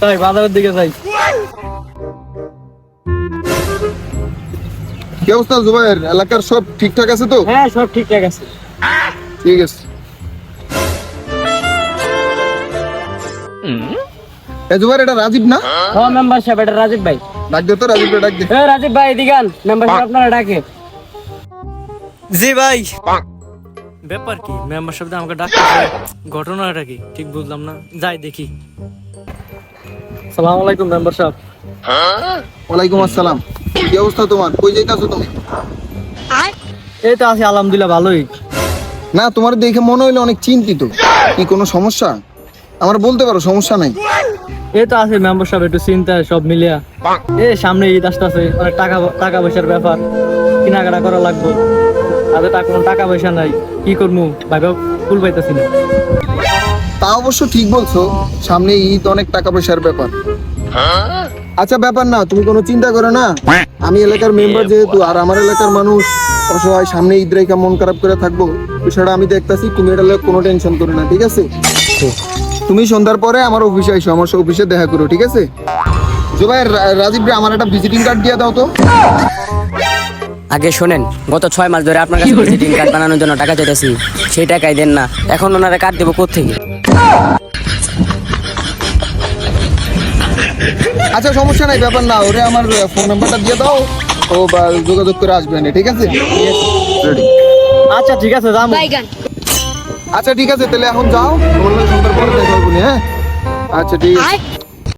তাই বাজারের দিকে যাই। কি অবস্থা জুবাইর, এলাকার সব ঠিকঠাক আছে তো? হ্যাঁ সব ঠিকঠাক আছে। ঠিক আছে। জুবাইর, এটা রাজীব না? হ্যাঁ মেম্বার সাহেব, এটা রাজীব ভাই। ডাক দে তো, রাজীব ডাক দে। হ্যাঁ রাজীব ভাই এদিকে আন, মেম্বার সাহেব আপনারা ডাকে। জি ভাই। ব্যাপার কি মেম্বার সাহেব আমাকে ডাকতেছে, ঘটনাটা কি ঠিক বুঝলাম না, যাই দেখি। আসসালামু আলাইকুম মেম্বার সাহেব। ওয়ালাইকুম আসসালাম। কি অবস্থা তোমার, কই যাইতাছো তুমি? এই তো আছি আলহামদুলিল্লাহ ভালোই। না, তোমার দেখে মনে হইলো অনেক চিন্তিত। কি কোনো সমস্যা? আমার বলতে পারো, সমস্যা নাই। এই তো আছে মেম্বার সাহেব, একটু চিন্তা সব মিলিয়া। এই সামনে ঈদ আসতেছে, অনেক টাকা পয়সার ব্যাপার, কেনাকাটা করা লাগবে। আর কোনো টাকা পয়সা নাই, কি করবো ভাইবা ফুল পাইতেছি না। তা অবশ্য ঠিক বলছো, সামনে ঈদ, অনেক টাকা পয়সার ব্যাপার। আচ্ছা ব্যাপার না, তুমি কোনো চিন্তা করো না। আমি এলাকার মেম্বার যেহেতু, আর আমার এলাকার মানুষ অসহায়, সামনে ঈদ রেখা মন খারাপ করে থাকবো, বিষয়টা আমি দেখতাছি। তুমি এটা লইয়া কোনো টেনশন করো না, ঠিক আছে? তুমি সন্ধ্যার পরে আমার অফিসে আইসো, আমার অফিসে দেখা করো, ঠিক আছে? জুবাইর, রাজীব রে আমার একটা ভিজিটিং কার্ড দিয়ে দাও তো। আগে শোনেন, গত 6 মাস ধরে আপনার কাছে ভিজিটিং কার্ড বানানোর জন্য টাকা চাইতেছি, সেই টাকাই দেন না। এখন ওনারা কার্ড দেবো কোত্থেকে? আচ্ছা সমস্যা নাই, ব্যাপার না। ওরে আমার ফোন নাম্বারটা দিয়ে দাও, ও বা যোগাযোগ করে আসবে না, ঠিক আছে? রেডি। আচ্ছা ঠিক আছে যাবো। আচ্ছা ঠিক আছে, তাহলে এখন যাও, তোমার সন্ধ্যার পরে দেখা হবে। হ্যাঁ আচ্ছা ঠিক আছে।